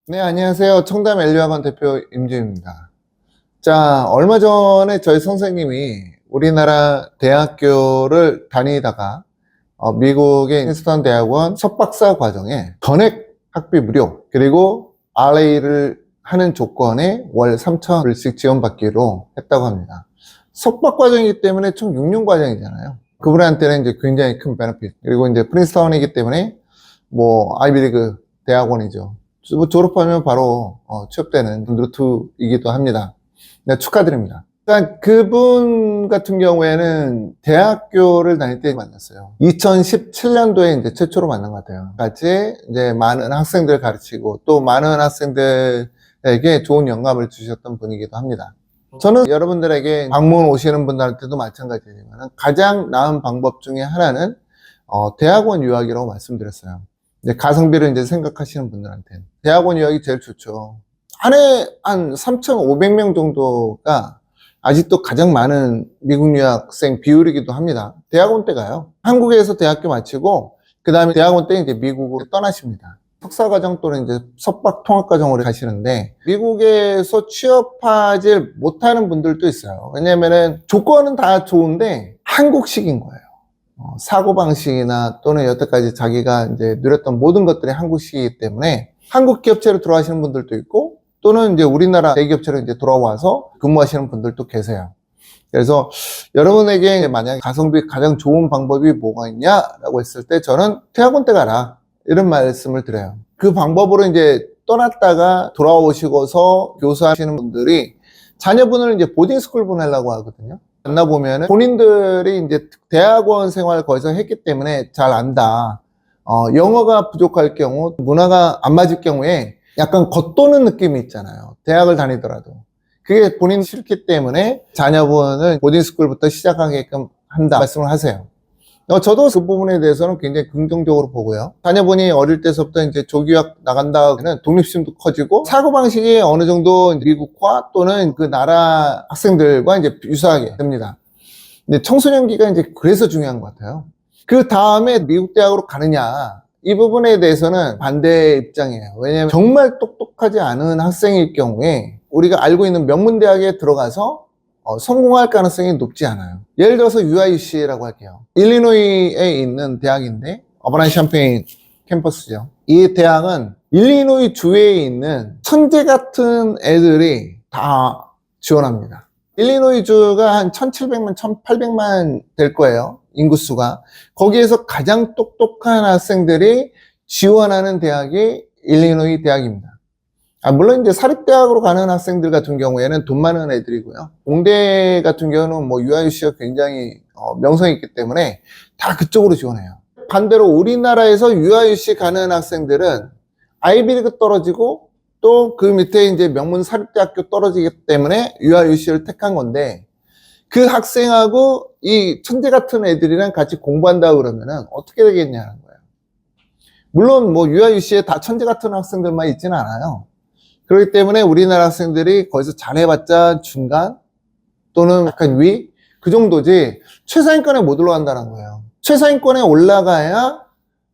네, 안녕하세요. 청담 엘리학원 대표 임지훈입니다. 자, 얼마 전에 저희 선생님이 우리나라 대학교를 다니다가 미국의 킨스턴 대학원 석박사 과정에 전액 학비 무료 그리고 RA를 하는 조건에 월 3,000불씩 지원받기로 했다고 합니다. 석박 과정이기 때문에 총 6년 과정이잖아요. 그분한테는 이제 굉장히 큰 베너핏. 그리고 이제 프린스턴이기 때문에 뭐 아이비리그 대학원이죠. 졸업하면 바로 취업되는 루트이기도 합니다. 네, 축하드립니다. 일단 그분 같은 경우에는 대학교를 다닐 때 만났어요. 2017년도에 이제 최초로 만난 것 같아요. 같이 이제 많은 학생들 가르치고 또 많은 학생들에게 좋은 영감을 주셨던 분이기도 합니다. 저는 여러분들에게 방문 오시는 분들한테도 마찬가지지만 가장 나은 방법 중에 하나는 대학원 유학이라고 말씀드렸어요. 이제 가성비를 이제 생각하시는 분들한테는 대학원 유학이 제일 좋죠. 안에 한 3,500명 정도가 아직도 가장 많은 미국 유학생 비율이기도 합니다. 대학원 때 가요. 한국에서 대학교 마치고 그 다음에 대학원 때 이제 미국으로 떠나십니다. 석사과정 또는 이제 석박 통합과정으로 가시는데 미국에서 취업하지 못하는 분들도 있어요. 왜냐면은 조건은 다 좋은데 한국식인 거예요. 사고방식이나 또는 여태까지 자기가 이제 누렸던 모든 것들이 한국식이기 때문에 한국 기업체로 들어가시는 분들도 있고 또는 이제 우리나라 대기업체로 이제 돌아와서 근무하시는 분들도 계세요. 그래서 여러분에게 만약에 가성비 가장 좋은 방법이 뭐가 있냐라고 했을 때 저는 대학원 때 가라 이런 말씀을 드려요. 그 방법으로 이제 떠났다가 돌아오시고서 교수하시는 분들이 자녀분을 이제 보딩스쿨 보내려고 하거든요. 만나보면은 본인들이 이제 대학원 생활 거기서 했기 때문에 잘 안다. 영어가 부족할 경우, 문화가 안 맞을 경우에 약간 겉도는 느낌이 있잖아요. 대학을 다니더라도. 그게 본인 싫기 때문에 자녀분을 보딩스쿨부터 시작하게끔 한다 말씀을 하세요. 저도 그 부분에 대해서는 굉장히 긍정적으로 보고요. 자녀분이 어릴 때서부터 이제 조기유학 나간다면 독립심도 커지고 사고방식이 어느 정도 미국과 또는 그 나라 학생들과 이제 유사하게 됩니다. 근데 청소년기가 이제 그래서 중요한 것 같아요. 그 다음에 미국 대학으로 가느냐 이 부분에 대해서는 반대 입장이에요. 왜냐하면 정말 똑똑하지 않은 학생일 경우에 우리가 알고 있는 명문대학에 들어가서 성공할 가능성이 높지 않아요. 예를 들어서 UIUC라고 할게요. 일리노이에 있는 대학인데 어버넌 샴페인 캠퍼스죠. 이 대학은 일리노이 주에 있는 천재 같은 애들이 다 지원합니다. 일리노이 주가 한 1700만, 1800만 될 거예요. 인구수가. 거기에서 가장 똑똑한 학생들이 지원하는 대학이 일리노이 대학입니다. 물론 이제 사립대학으로 가는 학생들 같은 경우에는 돈 많은 애들이고요. 공대 같은 경우는 뭐 UIUC가 굉장히 명성이 있기 때문에 다 그쪽으로 지원해요. 반대로 우리나라에서 UIUC 가는 학생들은 아이비리그 떨어지고 또 그 밑에 이제 명문 사립대학교 떨어지기 때문에 UIUC를 택한 건데 그 학생하고 이 천재 같은 애들이랑 같이 공부한다 그러면은 어떻게 되겠냐는 거예요. 물론 뭐 UIUC에 다 천재 같은 학생들만 있지는 않아요. 그렇기 때문에 우리나라 학생들이 거기서 잘해봤자 중간 또는 약간 위? 그 정도지 최상위권에 못 올라간다는 거예요. 최상위권에 올라가야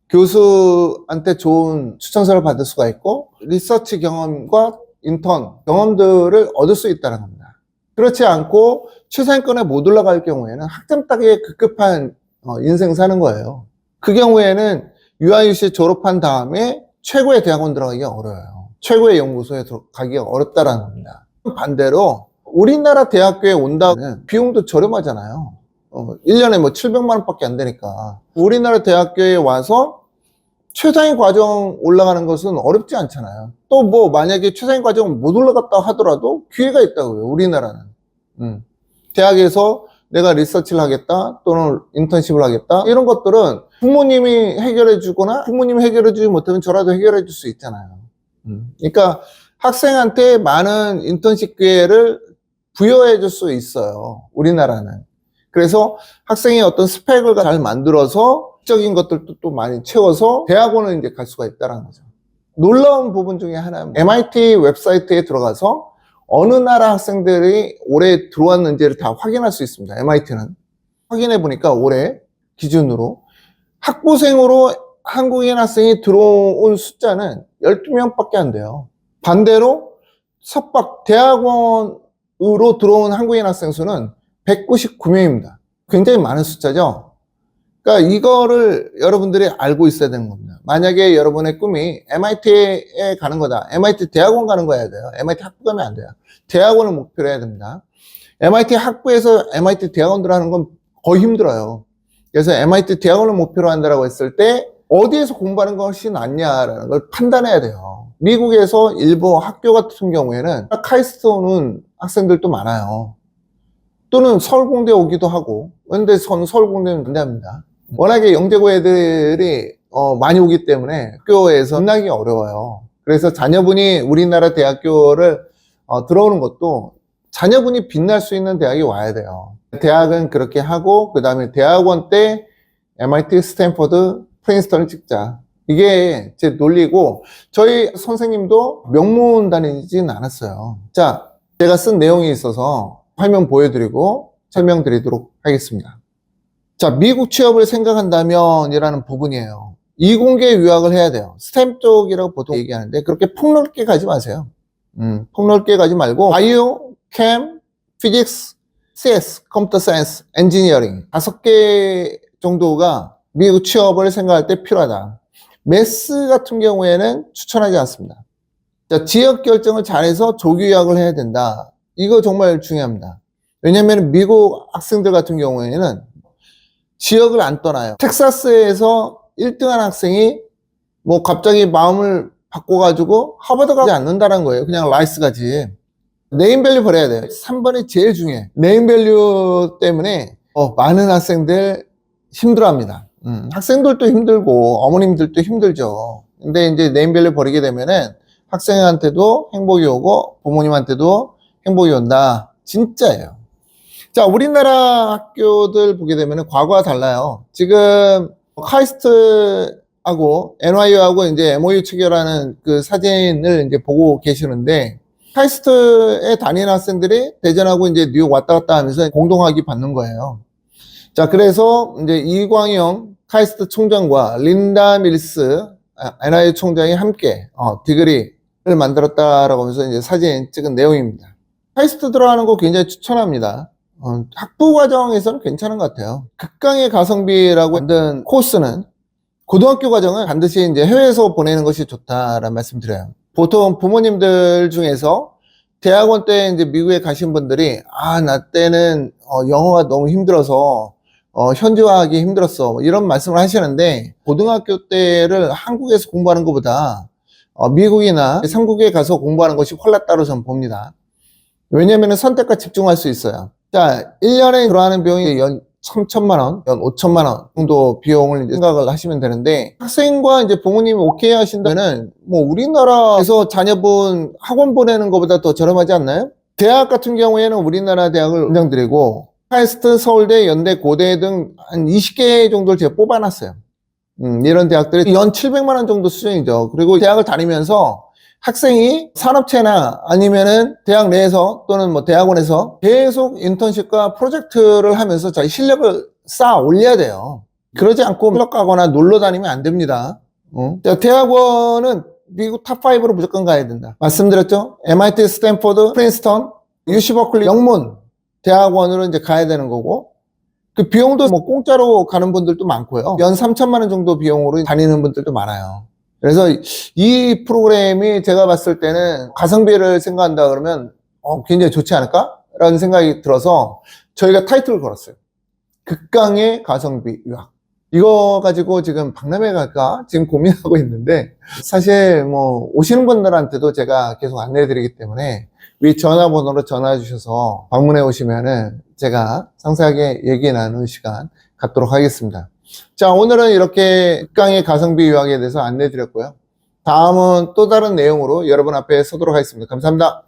교수한테 좋은 추천서를 받을 수가 있고 리서치 경험과 인턴 경험들을 얻을 수 있다는 겁니다. 그렇지 않고 최상위권에 못 올라갈 경우에는 학점 따기에 급급한 인생 사는 거예요. 그 경우에는 UIUC 졸업한 다음에 최고의 대학원 들어가기가 어려워요. 최고의 연구소에 가기가 어렵다라는 겁니다. 반대로 우리나라 대학교에 온다면 비용도 저렴하잖아요. 1년에 뭐 700만 원밖에 안 되니까. 우리나라 대학교에 와서 최상위 과정 올라가는 것은 어렵지 않잖아요. 또 뭐 만약에 최상위 과정 못 올라갔다 하더라도 기회가 있다고요. 우리나라는. 대학에서 내가 리서치를 하겠다 또는 인턴십을 하겠다 이런 것들은 부모님이 해결해 주거나 부모님이 해결해 주지 못하면 저라도 해결해 줄 수 있잖아요. 그러니까 학생한테 많은 인턴십 기회를 부여해 줄 수 있어요. 우리나라는. 그래서 학생의 어떤 스펙을 잘 만들어서 적인 것들도 또 많이 채워서 대학원을 이제 갈 수가 있다는 거죠. 놀라운 부분 중에 하나는 MIT 웹사이트에 들어가서 어느 나라 학생들이 올해 들어왔는지를 다 확인할 수 있습니다. MIT는. 확인해 보니까 올해 기준으로 학부생으로 한국인 학생이 들어온 숫자는 12명밖에 안 돼요. 반대로 석박 대학원으로 들어온 한국인 학생 수는 199명입니다. 굉장히 많은 숫자죠. 그러니까 이거를 여러분들이 알고 있어야 되는 겁니다. 만약에 여러분의 꿈이 MIT에 가는 거다. MIT 대학원 가는 거야 돼요. MIT 학부 가면 안 돼요. 대학원을 목표로 해야 됩니다. MIT 학부에서 MIT 대학원 들어가는 건 거의 힘들어요. 그래서 MIT 대학원을 목표로 한다고 했을 때 어디에서 공부하는 것이 낫냐라는 걸 판단해야 돼요. 미국에서 일부 학교 같은 경우에는 카이스트 오는 학생들도 많아요. 또는 서울공대 오기도 하고. 근데 저는 서울공대는 반대합니다. 워낙에 영재고 애들이 많이 오기 때문에 학교에서 만나기 어려워요. 그래서 자녀분이 우리나라 대학교를 들어오는 것도 자녀분이 빛날 수 있는 대학이 와야 돼요. 대학은 그렇게 하고 그 다음에 대학원 때 MIT, 스탠퍼드, 프린스턴을 찍자. 이게 제 논리고 저희 선생님도 명문 다니진 않았어요. 자, 제가 쓴 내용이 있어서 화면 보여드리고 설명드리도록 하겠습니다. 자, 미국 취업을 생각한다면 이라는 부분이에요. 이공계 유학을 해야 돼요. 스템 쪽이라고 보통 얘기하는데 그렇게 폭넓게 가지 마세요. 폭넓게 가지 말고 바이오, 캠, 피직스, CS, 컴퓨터 사이언스, 엔지니어링 5개 정도가 미국 취업을 생각할 때 필요하다. 매스 같은 경우에는 추천하지 않습니다. 자, 지역 결정을 잘해서 조기 유학을 해야 된다. 이거 정말 중요합니다. 왜냐하면 미국 학생들 같은 경우에는 지역을 안 떠나요. 텍사스에서 1등한 학생이 뭐 갑자기 마음을 바꿔가지고 하버드 가지 않는다는 거예요. 그냥 라이스 가지. 네임밸류 버려야 돼요. 3번이 제일 중요해. 네임밸류 때문에 많은 학생들 힘들어합니다. 학생들도 힘들고 어머님들도 힘들죠. 근데 이제 네임밸류 버리게 되면은 학생한테도 행복이 오고 부모님한테도 행복이 온다. 진짜예요. 자, 우리나라 학교들 보게 되면은 과거와 달라요. 지금 카이스트하고 NYU하고 이제 MOU 체결하는 그 사진을 이제 보고 계시는데 카이스트에 다니는 학생들이 대전하고 이제 뉴욕 왔다 갔다 하면서 공동학위 받는 거예요. 자, 그래서 이제 이광영 카이스트 총장과 린다 밀스 NYU 총장이 함께 디그리를 만들었다라고 하면서 이제 사진 찍은 내용입니다. 카이스트 들어가는 거 굉장히 추천합니다. 학부 과정에서는 괜찮은 것 같아요. 극강의 가성비라고 만든 코스는 고등학교 과정은 반드시 이제 해외에서 보내는 것이 좋다라는 말씀 드려요. 보통 부모님들 중에서 대학원 때 이제 미국에 가신 분들이 나 때는 영어가 너무 힘들어서 현지화하기 힘들었어 이런 말씀을 하시는데 고등학교 때를 한국에서 공부하는 것보다 미국이나 삼국에 가서 공부하는 것이 훨랐다고 저는 봅니다. 왜냐하면 선택과 집중할 수 있어요. 자, 1년에 들어가는 비용이 연 3천만 원, 연 5천만 원 정도 비용을 생각을 하시면 되는데 학생과 이제 부모님이 오케이 하신다면은 뭐 우리나라에서 자녀분 학원 보내는 것보다 더 저렴하지 않나요? 대학 같은 경우에는 우리나라 대학을 권장드리고 카이스트, 서울대, 연대, 고대 등 한 20개 정도를 제가 뽑아놨어요. 이런 대학들이 연 700만 원 정도 수준이죠. 그리고 대학을 다니면서 학생이 산업체나 아니면은 대학 내에서 또는 뭐 대학원에서 계속 인턴십과 프로젝트를 하면서 자기 실력을 쌓아 올려야 돼요. 그러지 않고 클럽 가거나 놀러 다니면 안 됩니다. 대학원은 미국 탑5로 무조건 가야 된다. 말씀드렸죠? MIT, 스탠퍼드, 프린스턴, UC 버클리, 영문 대학원으로 이제 가야 되는 거고 그 비용도 뭐 공짜로 가는 분들도 많고요. 연 3천만 원 정도 비용으로 다니는 분들도 많아요. 그래서 이 프로그램이 제가 봤을 때는 가성비를 생각한다 그러면 굉장히 좋지 않을까? 라는 생각이 들어서 저희가 타이틀을 걸었어요. 극강의 가성비 유학. 이거 가지고 지금 박람회 갈까? 지금 고민하고 있는데 사실 뭐 오시는 분들한테도 제가 계속 안내해 드리기 때문에 위 전화번호로 전화 주셔서 방문해 오시면은 제가 상세하게 얘기 나누는 시간 갖도록 하겠습니다. 자, 오늘은 이렇게 극강의 가성비 유학에 대해서 안내해 드렸고요. 다음은 또 다른 내용으로 여러분 앞에 서도록 하겠습니다. 감사합니다.